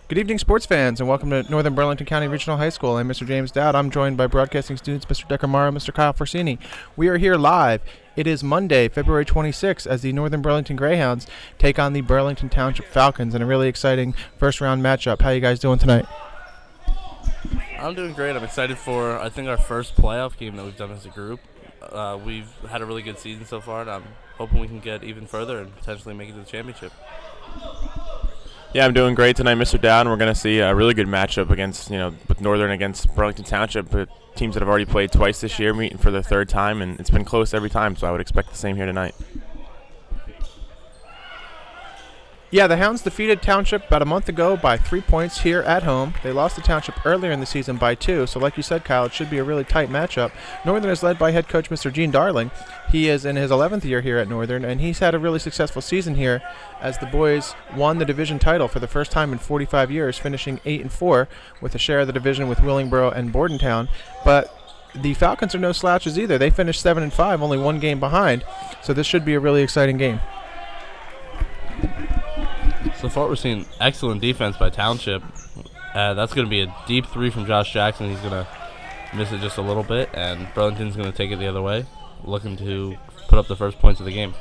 Good evening, sports fans, and welcome to Northern Burlington County Regional High School. I'm Mr. James Dowd. I'm joined by broadcasting students Mr. Decker Morrow, Mr. Kyle Forsini. We are here live. It is Monday, February 26th, as the Northern Burlington Greyhounds take on the Burlington Township Falcons in a really exciting first-round matchup. How you guys doing tonight? I'm doing great. I'm excited for, I think, our first playoff game that we've done as a group. We've had a really good season so far, and I'm hoping we can get even further and potentially make it to the championship. Yeah, I'm doing great tonight, Mr. Dowd, and we're going to see a really good matchup against, with Northern against Burlington Township, teams that have already played twice this year, meeting for their third time, and it's been close every time, so I would expect the same here tonight. Yeah, the Hounds defeated Township about a month ago by 3 points here at home. They lost to Township earlier in the season by 2, so like you said, Kyle, it should be a really tight matchup. Northern is led by head coach Mr. Gene Darling. He is in his 11th year here at Northern, and he's had a really successful season here as the boys won the division title for the first time in 45 years, finishing 8-4 with a share of the division with Willingboro and Bordentown. But the Falcons are no slouches either. They finished 7-5, only one game behind, so this should be a really exciting game. So far, we're seeing excellent defense by Township. That's going to be a deep three from Josh Jackson. He's going to miss it just a little bit, and Burlington's going to take it the other way, looking to put up the first points of the game.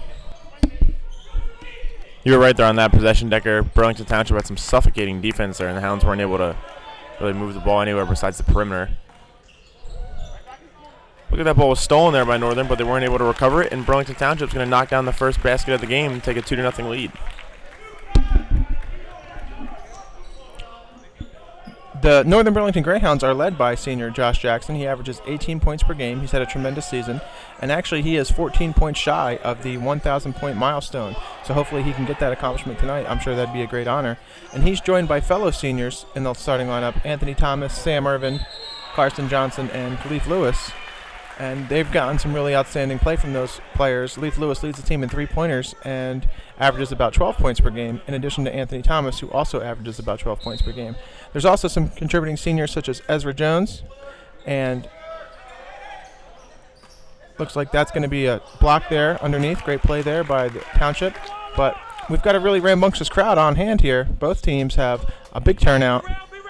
You were right there on that possession, Decker. Burlington Township had some suffocating defense there, and the Hounds weren't able to really move the ball anywhere besides the perimeter. Look at that ball was stolen there by Northern, but they weren't able to recover it, and Burlington Township's going to knock down the first basket of the game and take a 2-0 lead. The Northern Burlington Greyhounds are led by senior Josh Jackson. He averages 18 points per game. He's had a tremendous season. And actually, he is 14 points shy of the 1,000-point milestone. So hopefully he can get that accomplishment tonight. I'm sure that'd be a great honor. And he's joined by fellow seniors in the starting lineup, Anthony Thomas, Sam Irvin, Karsten Johnson, and Leif Lewis. And they've gotten some really outstanding play from those players. Leif Lewis leads the team in three-pointers and averages about 12 points per game, in addition to Anthony Thomas, who also averages about 12 points per game. There's also some contributing seniors such as Ezra Jones, and looks like that's going to be a block there underneath. Great play there by the Township. But we've got a really rambunctious crowd on hand here. Both teams have a big turnout,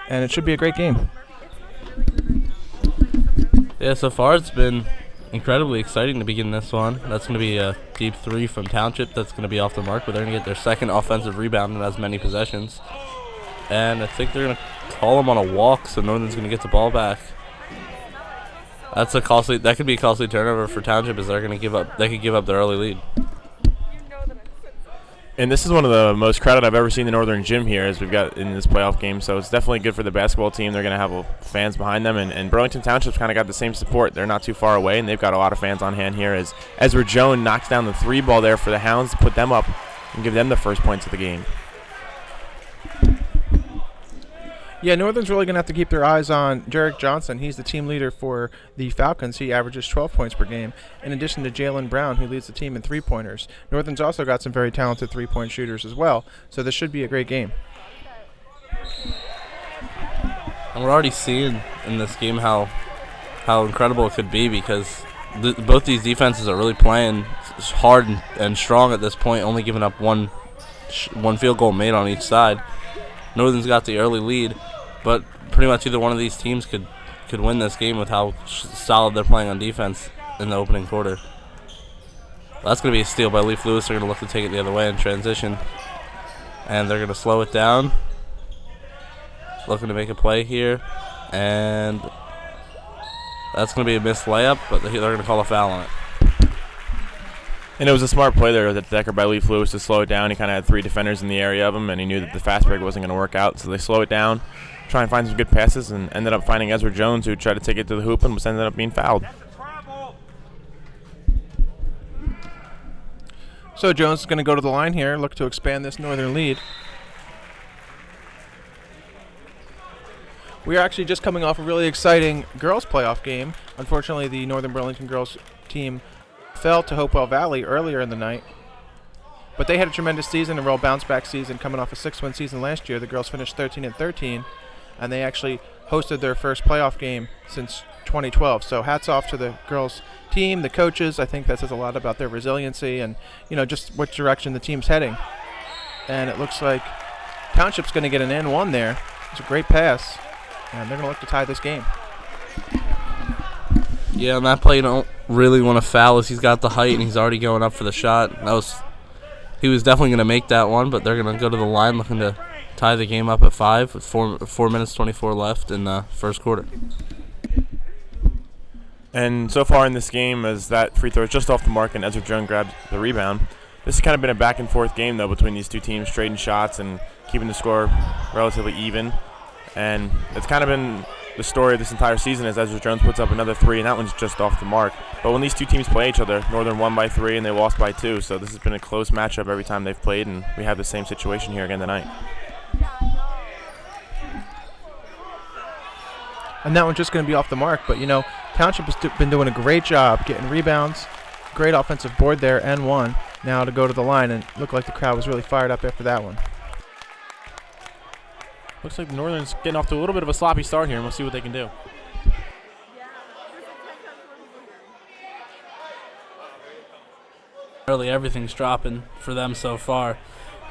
and it should be a great game. Yeah, so far it's been incredibly exciting to begin this one. That's going to be a deep three from Township. That's going to be off the mark, but they're going to get their second offensive rebound in as many possessions. And I think they're going to call them on a walk, so Northern's going to get the ball back. That could be a costly turnover for Township, as they could give up their early lead. And this is one of the most crowded I've ever seen the Northern gym here, as we've got in this playoff game. So it's definitely good for the basketball team. They're going to have fans behind them. And Burlington Township's kind of got the same support. They're not too far away, and they've got a lot of fans on hand here as Ezra Jones knocks down the three ball there for the Hounds to put them up and give them the first points of the game. Yeah, Northern's really going to have to keep their eyes on Jarek Johnson. He's the team leader for the Falcons. He averages 12 points per game, in addition to Jalen Brown, who leads the team in three-pointers. Northern's also got some very talented three-point shooters as well, so this should be a great game. And we're already seeing in this game how incredible it could be, because both these defenses are really playing hard and strong at this point, only giving up one field goal made on each side. Northern's got the early lead, but pretty much either one of these teams could win this game with how solid they're playing on defense in the opening quarter. That's going to be a steal by Leif Lewis. They're going to look to take it the other way in transition, and they're going to slow it down. Looking to make a play here, and that's going to be a missed layup, but they're going to call a foul on it. And it was a smart play there that Decker by Leif Lewis to slow it down. He kind of had three defenders in the area of him, and he knew that the fast break wasn't going to work out. So they slow it down, try and find some good passes, and ended up finding Ezra Jones, who tried to take it to the hoop and ended up being fouled. So Jones is going to go to the line here, look to expand this Northern lead. We are actually just coming off a really exciting girls playoff game. Unfortunately, the Northern Burlington girls team fell to Hopewell Valley earlier in the night. But they had a tremendous season, a real bounce-back season, coming off a 6-win season last year. The girls finished 13-13, and they actually hosted their first playoff game since 2012. So hats off to the girls team, the coaches. I think that says a lot about their resiliency and, just what direction the team's heading. And it looks like Township's going to get an N1 there. It's a great pass, and they're going to look to tie this game. Yeah, on that play, you don't really want to foul as he's got the height and he's already going up for the shot. He was definitely going to make that one, but they're going to go to the line looking to tie the game up at 5 with 4 minutes 24 left in the first quarter. And so far in this game, as that free throw is just off the mark and Ezra Jones grabs the rebound, this has kind of been a back-and-forth game, though, between these two teams, trading shots and keeping the score relatively even. And it's kind of been the story of this entire season as Ezra Jones puts up another 3, and that one's just off the mark. But when these two teams play each other, Northern won by 3 and they lost by 2, so this has been a close matchup every time they've played, and we have the same situation here again tonight. And that one's just going to be off the mark, but, Township has been doing a great job getting rebounds, great offensive board there, and one now to go to the line, and looked like the crowd was really fired up after that one. Looks like the Northern's getting off to a little bit of a sloppy start here, and we'll see what they can do. Early, everything's dropping for them so far.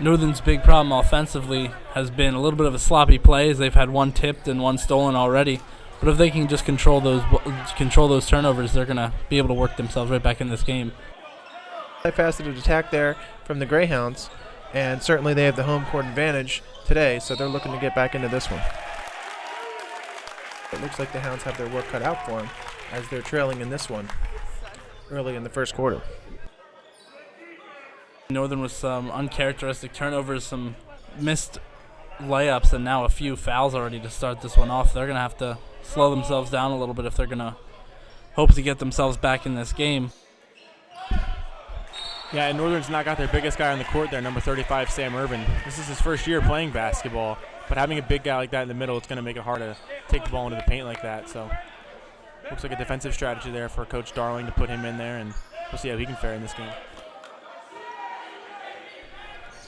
Northern's big problem offensively has been a little bit of a sloppy play, as they've had one tipped and one stolen already. But if they can just control those turnovers, they're going to be able to work themselves right back in this game. Multifaceted attack there from the Greyhounds, and certainly they have the home court advantage today, so they're looking to get back into this one. It looks like the Hounds have their work cut out for them as they're trailing in this one early in the first quarter. Northern with some uncharacteristic turnovers, some missed layups, and now a few fouls already to start this one off. They're going to have to slow themselves down a little bit if they're going to hope to get themselves back in this game. Yeah, and Northern's not got their biggest guy on the court there, number 35, Sam Urban. This is his first year playing basketball, but having a big guy like that in the middle, it's going to make it hard to take the ball into the paint like that. So looks like a defensive strategy there for Coach Darling to put him in there, and we'll see how he can fare in this game.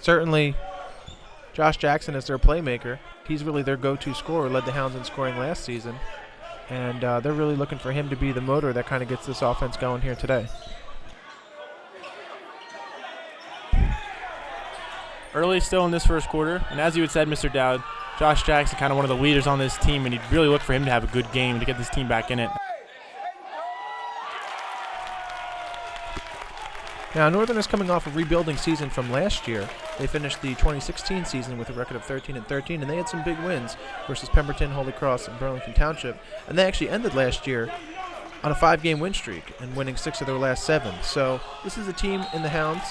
Certainly, Josh Jackson is their playmaker. He's really their go-to scorer, led the Hounds in scoring last season, and they're really looking for him to be the motor that kind of gets this offense going here today. Early still in this first quarter, and as you had said, Mr. Dowd, Josh Jackson kind of one of the leaders on this team, and you'd really look for him to have a good game and to get this team back in it. Now, Northern is coming off a rebuilding season from last year. They finished the 2016 season with a record of 13-13, and they had some big wins versus Pemberton, Holy Cross, and Burlington Township. And they actually ended last year on a 5-game win streak and winning 6 of their last 7. So this is a team in the Hounds.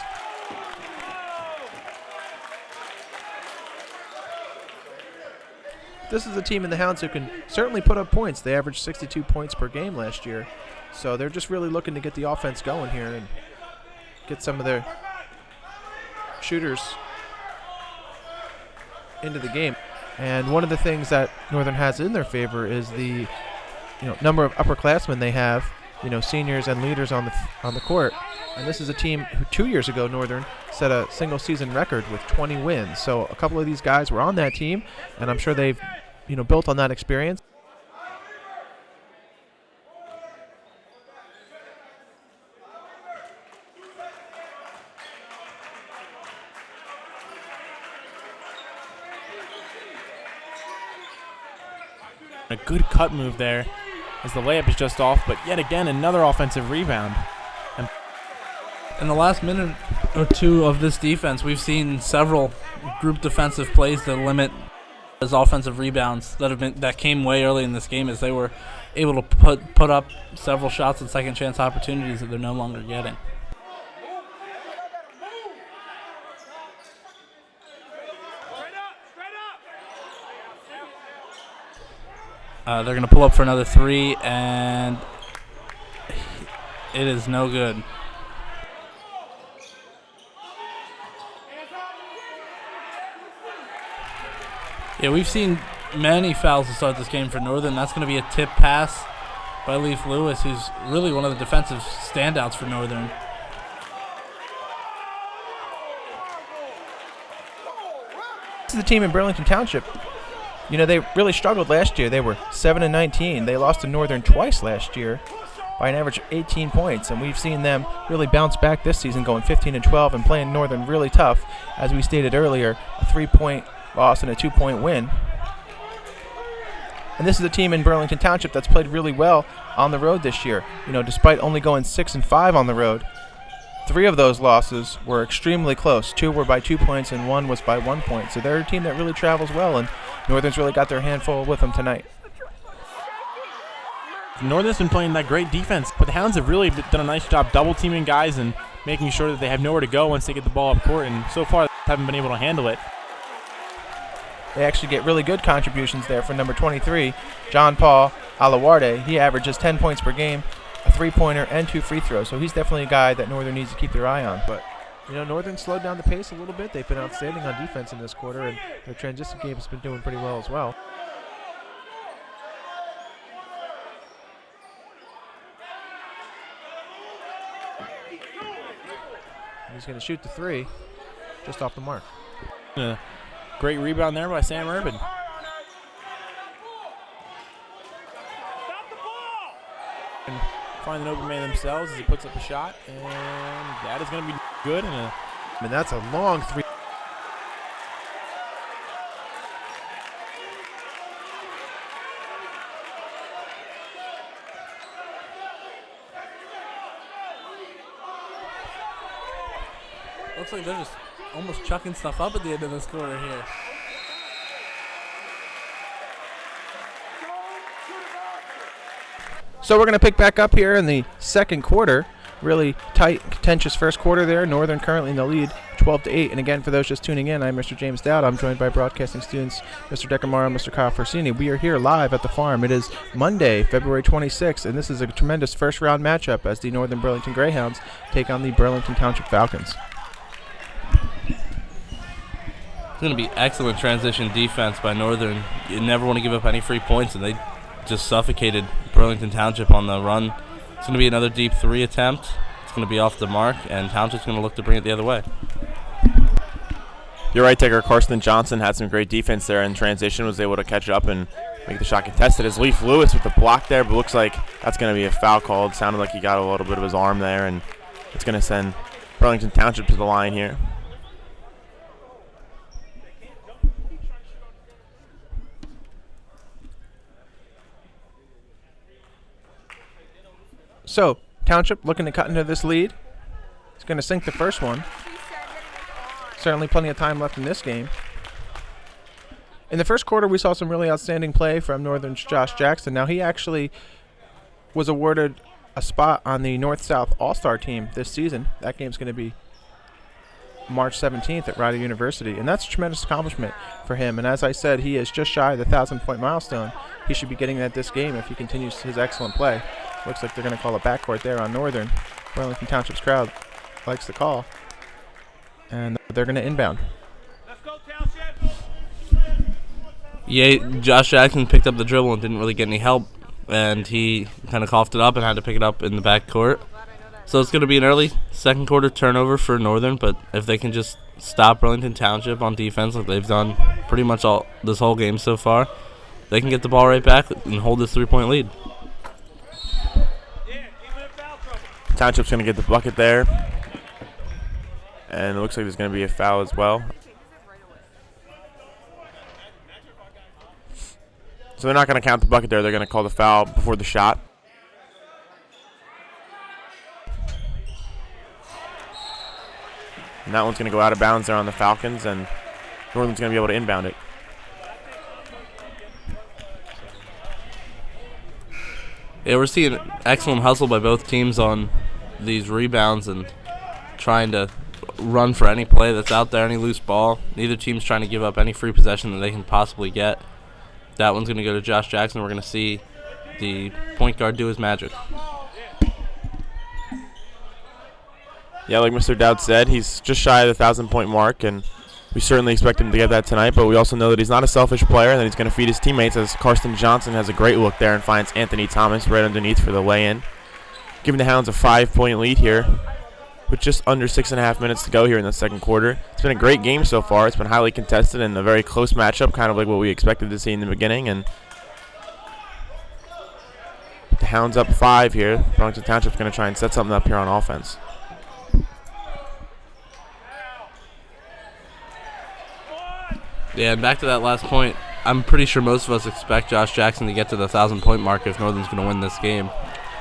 This is a team in the Hounds who can certainly put up points. They averaged 62 points per game last year. So they're just really looking to get the offense going here and get some of their shooters into the game. And one of the things that Northern has in their favor is the number of upperclassmen they have, seniors and leaders on the court. And this is a team who 2 years ago, Northern, set a single season record with 20 wins. So a couple of these guys were on that team, and I'm sure they've built on that experience. A good cut move there as the layup is just off, but yet again another offensive rebound. And in the last minute or two of this defense, we've seen several group defensive plays that limit those offensive rebounds that came way early in this game, as they were able to put up several shots and second chance opportunities that they're no longer getting. They're going to pull up for another 3, and it is no good. Yeah, we've seen many fouls to start this game for Northern. That's going to be a tip pass by Leif Lewis, who's really one of the defensive standouts for Northern. This is the team in Burlington Township. They really struggled last year. They were 7-19. They lost to Northern twice last year by an average of 18 points, and we've seen them really bounce back this season, going 15-12 and playing Northern really tough. As we stated earlier, a 3-point loss and a 2-point win. And this is a team in Burlington Township that's played really well on the road this year. You know, despite only going 6-5 on the road, 3 of those losses were extremely close. 2 were by 2 points and 1 was by 1 point. So they're a team that really travels well, and Northern's really got their handful with them tonight. Northern's been playing that great defense, but the Hounds have really done a nice job double-teaming guys and making sure that they have nowhere to go once they get the ball up court, and so far they haven't been able to handle it. They actually get really good contributions there from number 23, John Paul Alawarde. He averages 10 points per game, a 3-pointer, and 2 free throws. So he's definitely a guy that Northern needs to keep their eye on. But, you know, Northern slowed down the pace a little bit. They've been outstanding on defense in this quarter, and their transition game has been doing pretty well as well. He's going to shoot the 3 just off the mark. Great rebound there by Sam Urban. And find an open man themselves as he puts up a shot, and that is going to be good. And that's a long 3. Looks like they're just almost chucking stuff up at the end of this quarter here. So we're going to pick back up here in the second quarter. Really tight, contentious first quarter there. Northern currently in the lead, 12-8. And again, for those just tuning in, I'm Mr. James Dowd. I'm joined by broadcasting students Mr. Decamaro and Mr. Kyle Forsini. We are here live at the farm. It is Monday, February 26th, and this is a tremendous first-round matchup as the Northern Burlington Greyhounds take on the Burlington Township Falcons. It's going to be excellent transition defense by Northern. You never want to give up any free points, and they just suffocated Burlington Township on the run. It's going to be another deep 3 attempt. It's going to be off the mark, and Township's going to look to bring it the other way. You're right, Tigger. Karsten Johnson had some great defense there in transition, was able to catch up and make the shot contested. As Leaf Lewis with the block there, but looks like that's going to be a foul called. Sounded like he got a little bit of his arm there, and it's going to send Burlington Township to the line here. So, Township looking to cut into this lead. He's going to sink the first one. Certainly plenty of time left in this game. In the first quarter, we saw some really outstanding play from Northern's Josh Jackson. Now, he actually was awarded a spot on the North-South All-Star team this season. That game's going to be March 17th at Rider University, and that's a tremendous accomplishment for him. And as I said, he is just shy of the 1,000-point milestone. He should be getting that this game if he continues his excellent play. Looks like they're going to call a backcourt there on Northern. Burlington Township's crowd likes the call, and they're going to inbound. Let's go, Township. Yeah, Josh Jackson picked up the dribble and didn't really get any help, and he kind of coughed it up and had to pick it up in the backcourt. So it's going to be an early second quarter turnover for Northern, but if they can just stop Burlington Township on defense like they've done pretty much all this whole game so far, they can get the ball right back and hold this 3-point lead. Township's going to get the bucket there, and it looks like there's going to be a foul as well. So they're not going to count the bucket there. They're going to call the foul before the shot. And that one's going to go out of bounds there on the Falcons, and Northern's going to be able to inbound it. Yeah, we're seeing excellent hustle by both teams on these rebounds and trying to run for any play that's out there, any loose ball. Neither team's trying to give up any free possession that they can possibly get. That one's going to go to Josh Jackson. We're going to see the point guard do his magic. Yeah, like Mr. Dowd said, he's just shy of the 1,000-point mark, and we certainly expect him to get that tonight, but we also know that he's not a selfish player and that he's going to feed his teammates, as Karsten Johnson has a great look there and finds Anthony Thomas right underneath for the lay-in, giving the Hounds a 5-point lead here with just under 6.5 minutes to go here in the second quarter. It's been a great game so far. It's been highly contested and a very close matchup, kind of like what we expected to see in the beginning. And the Hounds up 5 here. Burlington Township's going to try and set something up here on offense. Yeah, and back to that last point, I'm pretty sure most of us expect Josh Jackson to get to the 1,000-point mark if Northern's going to win this game,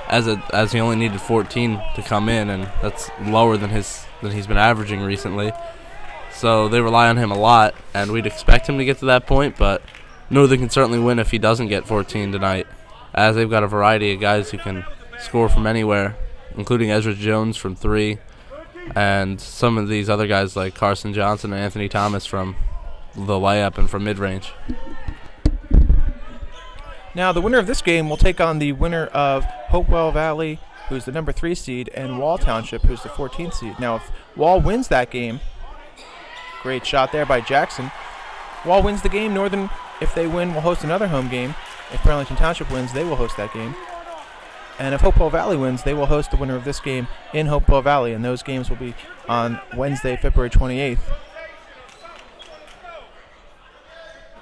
as he only needed 14 to come in, and that's lower than he's been averaging recently. So they rely on him a lot, and we'd expect him to get to that point, but Northern can certainly win if he doesn't get 14 tonight, as they've got a variety of guys who can score from anywhere, including Ezra Jones from 3, and some of these other guys like Carson Johnson and Anthony Thomas from the layup and from mid-range. Now, the winner of this game will take on the winner of Hopewell Valley, who's the number 3 seed, and Wall Township, who's the 14th seed. Now, if Wall wins that game, great shot there by Jackson. Wall wins the game. Northern, if they win, will host another home game. If Burlington Township wins, they will host that game. And if Hopewell Valley wins, they will host the winner of this game in Hopewell Valley, and those games will be on Wednesday, February 28th.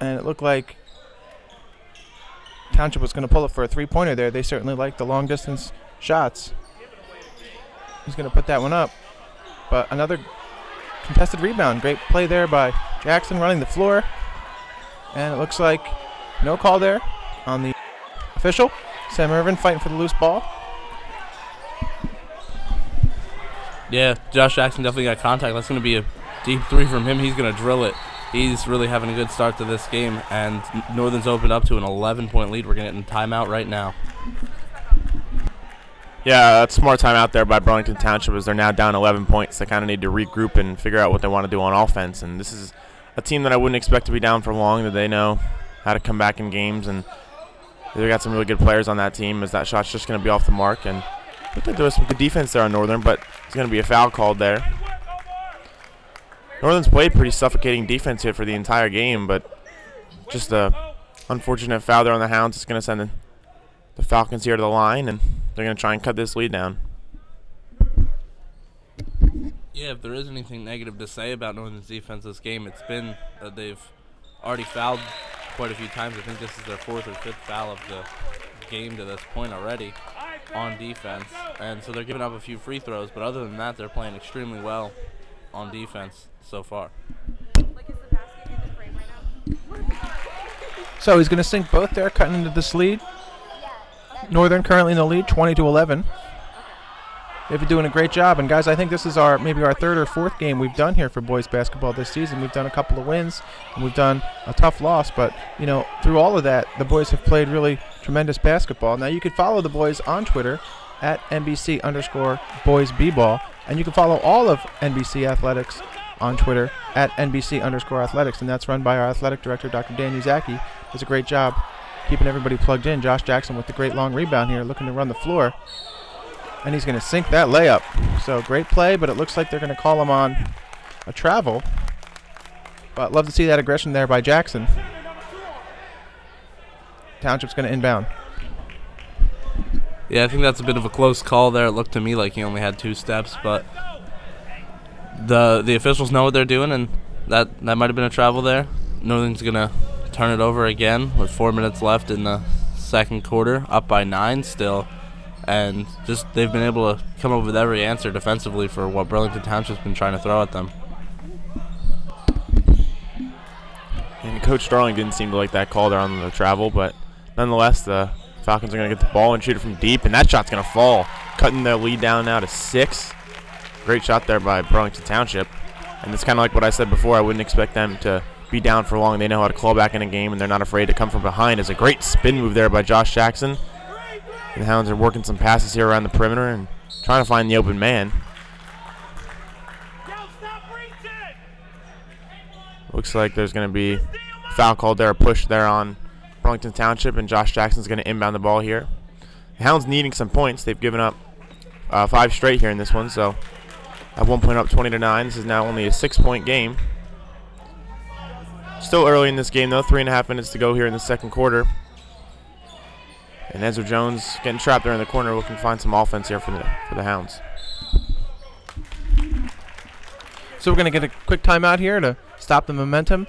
And it looked like Township was going to pull it for a three-pointer there. They certainly like the long-distance shots. He's going to put that one up. But another contested rebound. Great play there by Jackson running the floor. And it looks like no call there on the official. Sam Irvin fighting for the loose ball. Yeah, Josh Jackson definitely got contact. That's going to be a deep 3 from him. He's going to drill it. He's really having a good start to this game, and Northern's opened up to an 11-point lead. We're getting a timeout right now. Yeah, that's a smart timeout there by Burlington Township as they're now down 11 points. They kind of need to regroup and figure out what they want to do on offense. And this is a team that I wouldn't expect to be down for long, that they know how to come back in games. And they've got some really good players on that team as that shot's just going to be off the mark. And I think there was some good defense there on Northern, but it's going to be a foul called there. Northern's played pretty suffocating defense here for the entire game, but just a unfortunate foul there on the Hounds. It's going to send the Falcons here to the line, and they're going to try and cut this lead down. Yeah, if there is anything negative to say about Northern's defense this game, it's been that they've already fouled quite a few times. I think this is their 4th or 5th foul of the game to this point already on defense. And so they're giving up a few free throws, but other than that, they're playing extremely well on defense so far. So he's going to sink both there, cutting into this lead. Northern currently in the lead, 20-11. They've been doing a great job. And, guys, I think this is maybe our 3rd or 4th game we've done here for boys basketball this season. We've done a couple of wins, and we've done a tough loss. But, you know, through all of that, the boys have played really tremendous basketball. Now, you can follow the boys on Twitter at NBC_boysbball. And you can follow all of NBC Athletics on Twitter at NBC_athletics. And that's run by our athletic director, Dr. Dan Uzaki. Does a great job keeping everybody plugged in. Josh Jackson with the great long rebound here, looking to run the floor. And he's going to sink that layup. So great play, but it looks like they're going to call him on a travel. But love to see that aggression there by Jackson. Township's going to inbound. Yeah, I think that's a bit of a close call there. It looked to me like he only had 2 steps, but the officials know what they're doing, and that might have been a travel there. Northern's going to turn it over again with 4 minutes left in the second quarter, up by 9 still. And just they've been able to come up with every answer defensively for what Burlington Township's been trying to throw at them. And Coach Starling didn't seem to like that call there on the travel, but nonetheless, the Falcons are going to get the ball and shoot it from deep, and that shot's going to fall, cutting their lead down now to 6. Great shot there by Burlington Township. And it's kind of like what I said before. I wouldn't expect them to be down for long. They know how to claw back in a game, and they're not afraid to come from behind. It's a great spin move there by Josh Jackson. And the Hounds are working some passes here around the perimeter and trying to find the open man. Looks like there's going to be a foul called there, a push there on Burlington Township, and Josh Jackson's going to inbound the ball here. The Hounds needing some points. They've given up 5 straight here in this one, so at one point up 20-9. This is now only a 6-point game. Still early in this game, though. 3.5 minutes to go here in the second quarter. And Ezra Jones getting trapped there in the corner, looking to find some offense here for the Hounds. So we're going to get a quick timeout here to stop the momentum.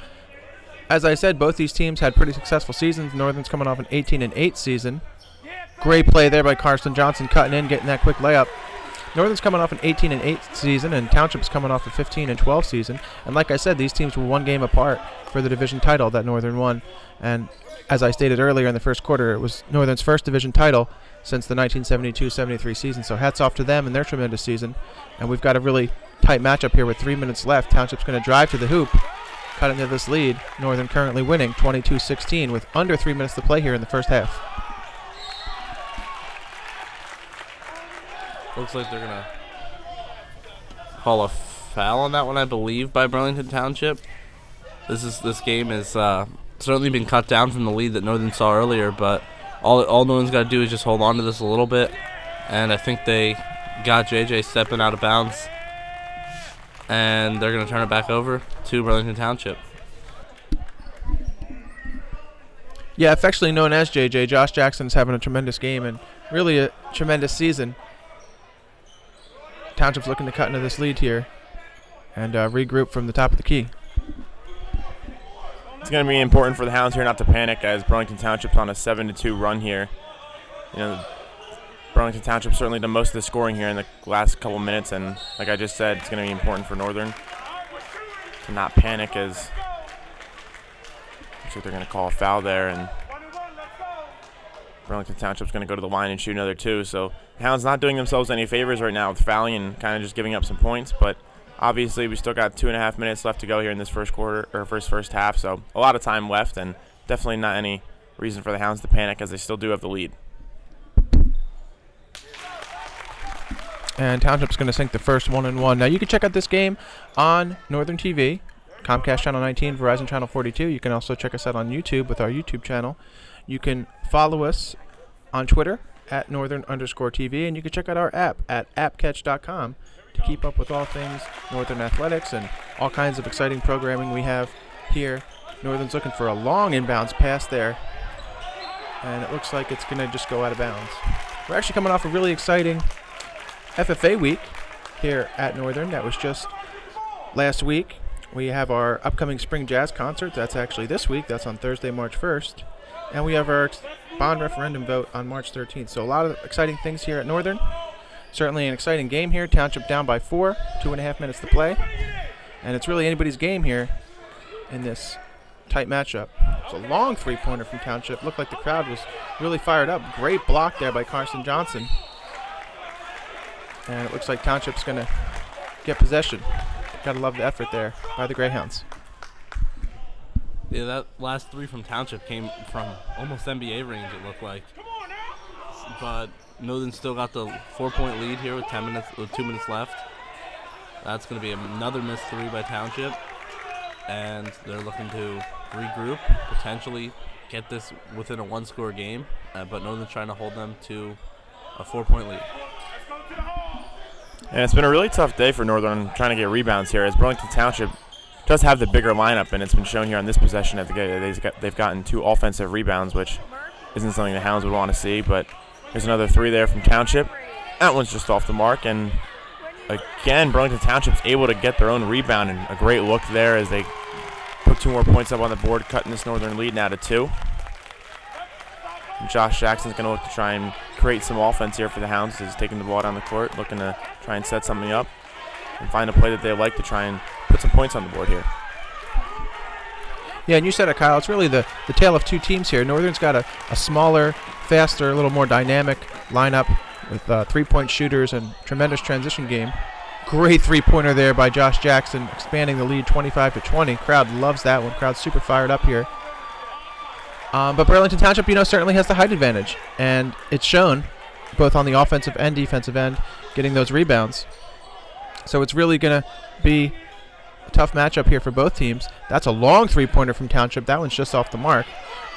As I said, both these teams had pretty successful seasons. Northern's coming off an 18-8 season. Great play there by Carson Johnson, cutting in, getting that quick layup. Northern's coming off an 18-8 season, and Township's coming off a 15-12 season. And like I said, these teams were one game apart for the division title that Northern won. And as I stated earlier in the first quarter, it was Northern's first division title since the 1972-73 season. So hats off to them and their tremendous season. And we've got a really tight matchup here with 3 minutes left. Township's going to drive to the hoop, cut into this lead. Northern currently winning 22-16 with under 3 minutes to play here in the first half. Looks like they're going to call a foul on that one, I believe, by Burlington Township. This game has certainly been cut down from the lead that Northern saw earlier, but all Northern's got to do is just hold on to this a little bit. And I think they got JJ stepping out of bounds, and they're going to turn it back over to Burlington Township. Yeah, affectionately known as JJ, Josh Jackson's having a tremendous game and really a tremendous season. Township's looking to cut into this lead here and regroup from the top of the key. It's going to be important for the Hounds here not to panic as Burlington Township's on a 7-2 run here. You know, Burlington Township certainly done most of the scoring here in the last couple minutes, and like I just said, it's going to be important for Northern to not panic as looks like they're going to call a foul there, and Burlington Township's going to go to the line and shoot another two. So the Hounds not doing themselves any favors right now with fouling and kind of just giving up some points, but obviously we still got 2.5 minutes left to go here in this first quarter or first half, so a lot of time left and definitely not any reason for the Hounds to panic as they still do have the lead. And Township's going to sink the first 1-1. Now you can check out this game on Northern TV, Comcast Channel 19, Verizon Channel 42. You can also check us out on YouTube with our YouTube channel. You can follow us on Twitter at Northern_TV, and you can check out our app at appcatch.com to keep up with all things Northern athletics and all kinds of exciting programming we have here. Northern's looking for a long inbounds pass there, and it looks like it's going to just go out of bounds. We're actually coming off a really exciting FFA week here at Northern. That was just last week. We have our upcoming spring jazz concert. That's actually this week. That's on Thursday, March 1st. And we have our bond referendum vote on March 13th. So a lot of exciting things here at Northern. Certainly an exciting game here. Township down by 4, 2.5 minutes to play. And it's really anybody's game here in this tight matchup. It's a long three-pointer from Township. Looked like the crowd was really fired up. Great block there by Carson Johnson. And it looks like Township's going to get possession. Gotta love the effort there by the Greyhounds. Yeah, that last three from Township came from almost NBA range, it looked like. But Northern still got the 4-point lead here with 2 minutes left. That's going to be another missed three by Township. And they're looking to regroup, potentially get this within a one-score game. But Northern's trying to hold them to a 4-point lead. And it's been a really tough day for Northern trying to get rebounds here as Burlington Township does have the bigger lineup, and it's been shown here on this possession that they've gotten 2 offensive rebounds, which isn't something the Hounds would want to see. But there's another 3 there from Township. That one's just off the mark, and again, Burlington Township's able to get their own rebound, and a great look there as they put 2 more points up on the board, cutting this Northern lead now to 2. And Josh Jackson's going to look to try and create some offense here for the Hounds. He's taking the ball down the court, looking to try and set something up and find a play that they like to try and put some points on the board here. Yeah, and you said it, Kyle. It's really the tale of two teams here. Northern's got a smaller, faster, a little more dynamic lineup with three-point shooters and tremendous transition game. Great three-pointer there by Josh Jackson, expanding the lead 25-20. Crowd loves that one. Crowd's super fired up here. But Burlington Township, certainly has the height advantage, and it's shown both on the offensive and defensive end, getting those rebounds. So it's really going to be a tough matchup here for both teams. That's a long three-pointer from Township. That one's just off the mark.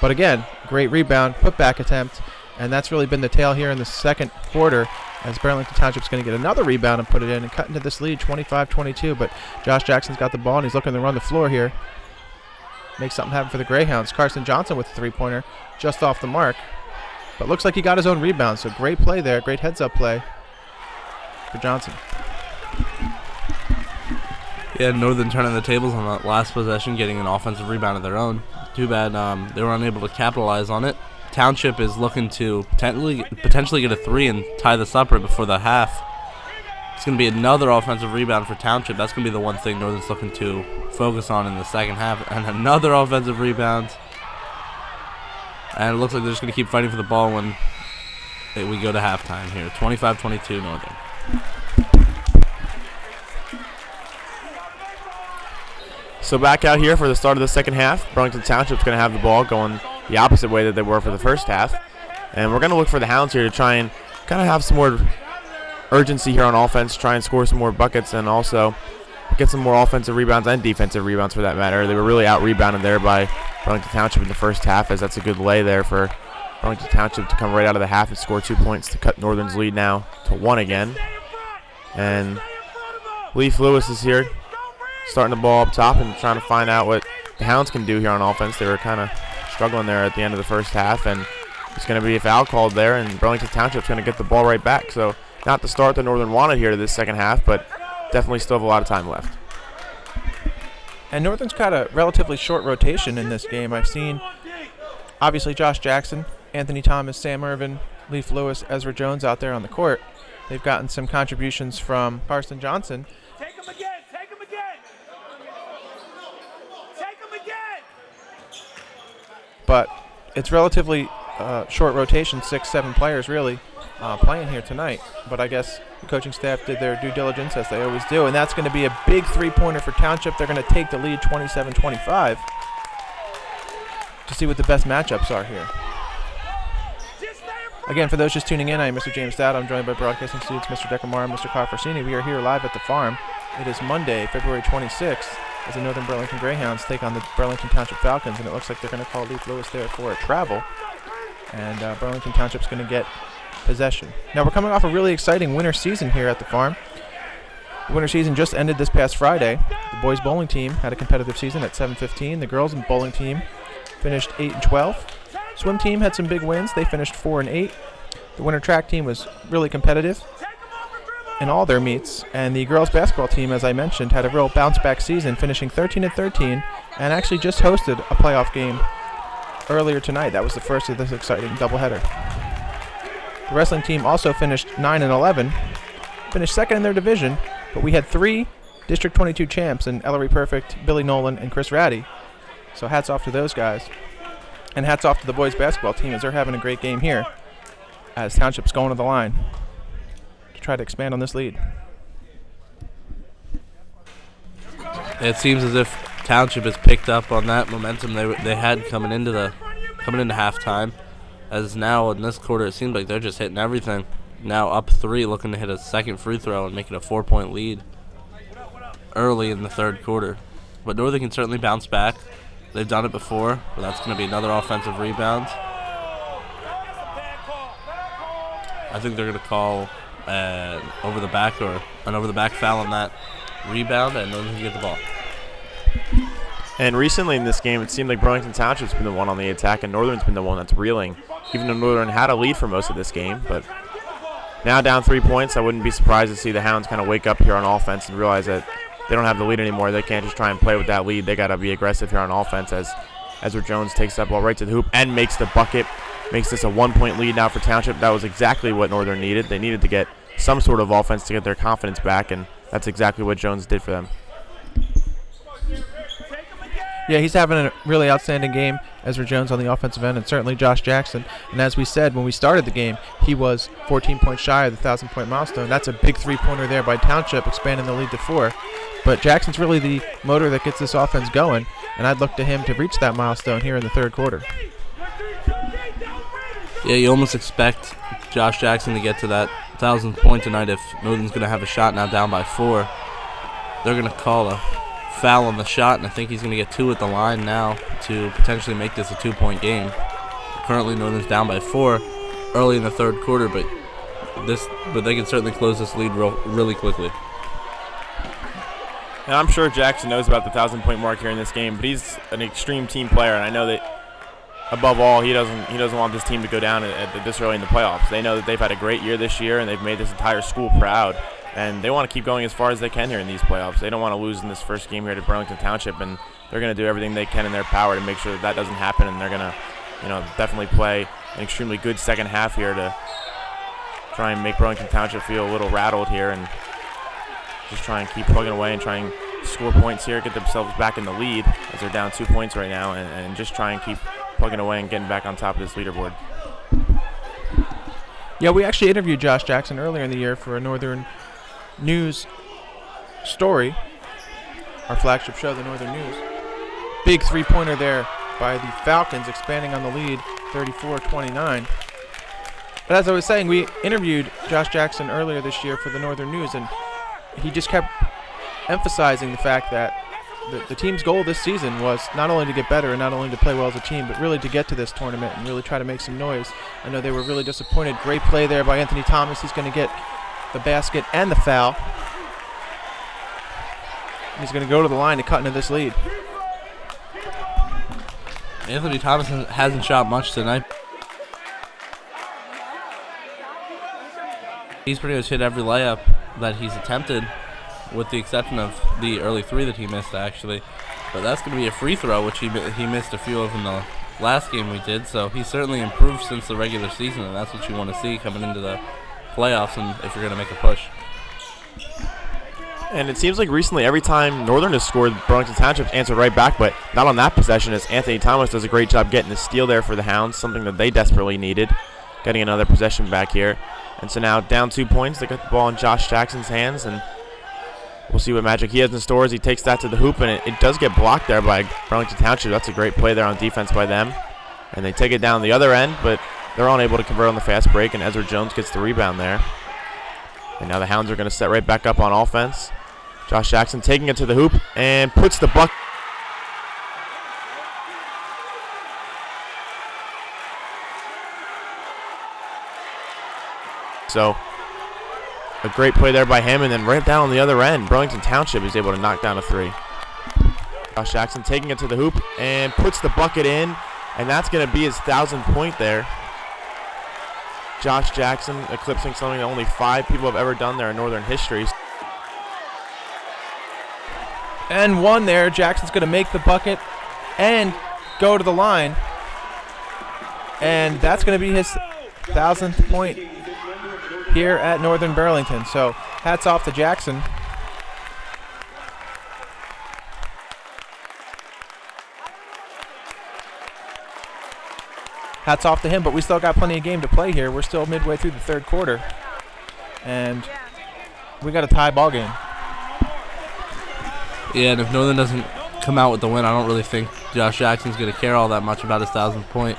But again, great rebound, put-back attempt, and that's really been the tale here in the second quarter as Burlington Township's going to get another rebound and put it in and cut into this lead 25-22. But Josh Jackson's got the ball, and he's looking to run the floor here. Make something happen for the Greyhounds. Carson Johnson with the three-pointer, just off the mark. But looks like he got his own rebound, so great play there, great heads-up play for Johnson. Yeah, Northern turning the tables on that last possession, getting an offensive rebound of their own. Too bad they were unable to capitalize on it. Township is looking to potentially get a 3 and tie this up right before the half. It's going to be another offensive rebound for Township. That's going to be the one thing Northern's looking to focus on in the second half. And another offensive rebound. And it looks like they're just going to keep fighting for the ball when we go to halftime here. 25-22 Northern. So back out here for the start of the second half. Burlington Township's going to have the ball going the opposite way that they were for the first half. And we're going to look for the Hounds here to try and kind of have some more urgency here on offense, try and score some more buckets, and also get some more offensive rebounds and defensive rebounds for that matter. They were really out-rebounded there by Burlington Township in the first half, as that's a good lay there for Burlington Township to come right out of the half and score 2 points to cut Northern's lead now to 1 again. And Leaf Lewis is here, starting the ball up top and trying to find out what the Hounds can do here on offense. They were kind of struggling there at the end of the first half, and it's going to be a foul called there, and Burlington Township's going to get the ball right back. So not the start that Northern wanted here to this second half, but definitely still have a lot of time left. And Northern's got a relatively short rotation in this game. I've seen, obviously, Josh Jackson, Anthony Thomas, Sam Irvin, Leaf Lewis, Ezra Jones out there on the court. They've gotten some contributions from Carson Johnson. Take him again. Take him again. Take him again. But it's relatively short rotation, 6-7 players really playing here tonight. But I guess the coaching staff did their due diligence, as they always do, and that's going to be a big three-pointer for Township. They're going to take the lead 27-25 to see what the best matchups are here. Again, for those just tuning in, I am Mr. James Dowd. I'm joined by broadcasting students Mr. Decamara and Mr. Carfarsini. We are here live at the farm. It is Monday, February 26th, as the Northern Burlington Greyhounds take on the Burlington Township Falcons, and it looks like they're going to call Leaf Lewis there for a travel. And Burlington Township's going to get possession. Now, we're coming off a really exciting winter season here at the farm. The winter season just ended this past Friday. The boys bowling team had a competitive season at 7-15. The girls bowling team finished 8-12. Swim team had some big wins. They finished 4-8. The winter track team was really competitive in all their meets. And the girls basketball team, as I mentioned, had a real bounce-back season, finishing 13-13, and actually just hosted a playoff game earlier tonight. That was the first of this exciting doubleheader. The wrestling team also finished 9-11, finished second in their division, but we had 3 District 22 champs in Ellery Perfect, Billy Nolan, and Chris Ratty. So hats off to those guys. And hats off to the boys basketball team, as they're having a great game here, as Township's going to the line to try to expand on this lead. It seems as if Township has picked up on that momentum they had coming into halftime. As now in this quarter, it seems like they're just hitting everything. Now up 3, looking to hit a second free throw and make it a 4-point lead early in the third quarter. But Northern can certainly bounce back. They've done it before, but that's going to be another offensive rebound. I think they're going to call an over-the-back foul on that rebound, and Northern can get the ball. And recently in this game, it seemed like Burlington Township's been the one on the attack, and Northern's been the one that's reeling, even though Northern had a lead for most of this game. But now down 3 points, I wouldn't be surprised to see the Hounds kind of wake up here on offense and realize that they don't have the lead anymore. They can't just try and play with that lead. They got to be aggressive here on offense, as Ezra Jones takes that ball right to the hoop and makes the bucket. Makes this a 1-point lead now for Township. That was exactly what Northern needed. They needed to get some sort of offense to get their confidence back, and that's exactly what Jones did for them. Yeah, he's having a really outstanding game, Ezra Jones on the offensive end, and certainly Josh Jackson. And as we said when we started the game, he was 14 points shy of the 1,000-point milestone. That's a big three-pointer there by Township, expanding the lead to 4. But Jackson's really the motor that gets this offense going, and I'd look to him to reach that milestone here in the third quarter. Yeah, you almost expect Josh Jackson to get to that 1,000th point tonight if Northern's going to have a shot now down by 4. They're going to call a foul on the shot, and I think he's going to get 2 at the line now to potentially make this a 2-point game. Currently, Northern's down by 4 early in the third quarter, but they can certainly close this lead really quickly. And I'm sure Jackson knows about the 1,000-point mark here in this game, but he's an extreme team player, and I know that above all, he doesn't want this team to go down at this early in the playoffs. They know that they've had a great year this year, and they've made this entire school proud. And they want to keep going as far as they can here in these playoffs. They don't want to lose in this first game here to Burlington Township, and they're going to do everything they can in their power to make sure that doesn't happen. And they're going to, definitely play an extremely good second half here to try and make Burlington Township feel a little rattled here and just try and keep plugging away and try and score points here, get themselves back in the lead as they're down 2 points right now, and just try and keep plugging away and getting back on top of this leaderboard. Yeah, we actually interviewed Josh Jackson earlier in the year for a Northern News story, our flagship show, the Northern News. Big three-pointer there by the Falcons, expanding on the lead, 34-29. But as I was saying, we interviewed Josh Jackson earlier this year for the Northern News, and he just kept emphasizing the fact that the team's goal this season was not only to get better and not only to play well as a team, but really to get to this tournament and really try to make some noise. I know they were really disappointed. Great play there by Anthony Thomas. He's going to get the basket and the foul. He's going to go to the line to cut into this lead. Anthony Thomas hasn't shot much tonight. He's pretty much hit every layup that he's attempted, with the exception of the early three that he missed, actually. But that's going to be a free throw, which he missed a few of in the last game we did. So he's certainly improved since the regular season, and that's what you want to see coming into the playoffs and if you're going to make a push. And it seems like recently every time Northern has scored, Burlington Township's answered right back, but not on that possession, as Anthony Thomas does a great job getting the steal there for the Hounds, something that they desperately needed, getting another possession back here. And so now down 2 points, they got the ball in Josh Jackson's hands, and we'll see what magic he has in store as he takes that to the hoop, and it does get blocked there by Burlington Township. That's a great play there on defense by them. And they take it down the other end, but they're unable to convert on the fast break, and Ezra Jones gets the rebound there. And now the Hounds are going to set right back up on offense. Josh Jackson taking it to the hoop and puts the bucket. So a great play there by him, and then right down on the other end, Burlington Township is able to knock down a three. Josh Jackson taking it to the hoop and puts the bucket in, and that's going to be his 1,000th point there. Josh Jackson eclipsing something that only 5 people have ever done there in Northern history. And one there. Jackson's going to make the bucket and go to the line. And that's going to be his 1,000th point here at Northern Burlington. So hats off to Jackson. Hats off to him, but we still got plenty of game to play here. We're still midway through the third quarter. And we got a tie ball game. Yeah, and if Northern doesn't come out with the win, I don't really think Josh Jackson's going to care all that much about his 1,000th point.